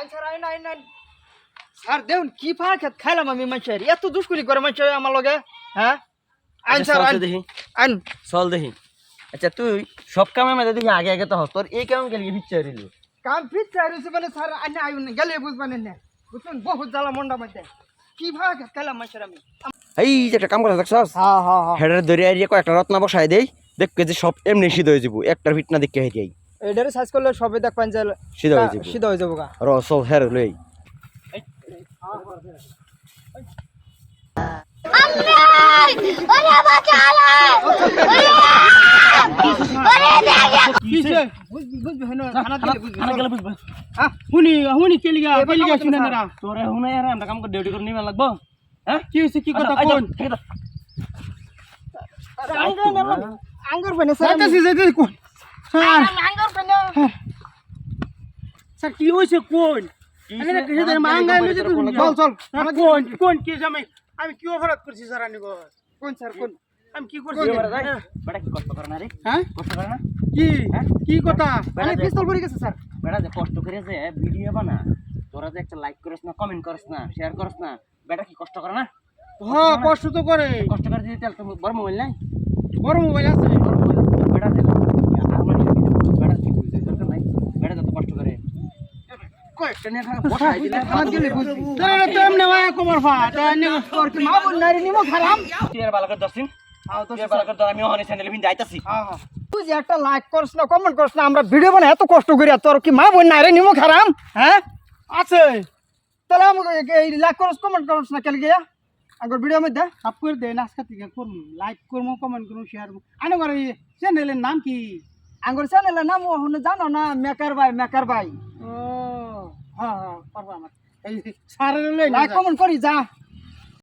sir আইন আইন আইন স্যার দেখুন কি ফাঁক খাইলাম আমি মানুষের এত দুষ্করি করে মানুষের আমার লগে হ্যাঁ আইন স্যার আইন দেখি আইন চল দেখি আচ্ছা তুই সব কামের মধ্যে দেখি আগে আগে তো হস তোর এই কাম গেলি পিছিয়ে রইল কাম ফিট চাইছে মানে স্যার আইন আইন গেলে বুঝবানে না বুঝছেন বহুত জ্বালা মন্ডা মধ্যে কি ফাঁক খাইলাম মানুষের আমি এই যে একটা কাম করে দেখছস হ্যাঁ হ্যাঁ হ্যাঁ হেডার ধরে আইরিয়া কয়েকটা রত্না বসাই দেই দেখকে যে সব এমনি সিদ্ধ হয়ে যাবো একটার ফিট না দেখে হেরিয়াই এটারে সার্চ করলে সবে দেখবেন যে সিধা হয়ে যাবো সিধা হয়ে যাবো গা র চল হের লই বুঝবি হয় না খানা দিলে বুঝবি গেলে বুঝবা হ্যাঁ হুনি কেলিগা শুনে না তোরে হুনে আর আমরা কাম করে ডিউটি করে নিবা লাগবো হ্যাঁ কি হইছে কি কথা কোন আঙ্গুর বানে স্যার যাইতাছি কোন স্যার আঙ্গুর বানে স্যার কি হইছে কোন আমি না কিছু দেন মাঙ্গা লইছে তুমি চল চল কোন কোন কি জামাই আমি কি অপরাধ করছি স্যার আনি গো কোন স্যার কোন আমি কি করছি বেটা কি কষ্ট করে না রে হ্যাঁ কষ্ট করে না কি কি কথা আমি পিস্তল পড়ে গেছে স্যার বেটা যে কষ্ট করে যে ভিডিও বানা তোরা যে একটা লাইক করিস না কমেন্ট করিস না শেয়ার করিস না বেটা কি কষ্ট করে না হ্যাঁ কষ্ট তো করে কষ্ট করে দিতে তো বড় মোবাইল নাই বড় মোবাইল আছে বড় মোবাইল বেটা দে আর মানে বেটা কি বুঝছিস দরকার নাই বেটা যত কষ্ট করে কয়েকটা নিয়ে বসাই দিলে খানা দিলে বুঝবি তোরা তো এমনি ওয়া কবর ফা তাই তোর কি মা বোন নারী নিমো খারাম তুই আর ভালো করে দছিন তুই আর ভালো করে আমি ওখানে চ্যানেলে ভিন যাইতাছি হ্যাঁ হ্যাঁ তুই যে একটা লাইক করছ না কমেন্ট করছ না আমরা ভিডিও বানাই এত কষ্ট করি তোর কি মা বোন নারী নিমো খারাম হ্যাঁ আছে তাহলে আমাকে এই লাইক করছ কমেন্ট করছ না কেন গিয়া আগর ভিডিও মধ্যে আপ করে দেন আজকে থেকে করুন লাইক করবো কমেন্ট করবো শেয়ার করবো আনে করে চ্যানেলের নাম কি আঙ্গুর চ্যানেলের নাম ওখানে জানো না মেকার ভাই ও হ্যাঁ হ্যাঁ পারবো আমার এই স্যারের লই না লাইক কমেন্ট করি যা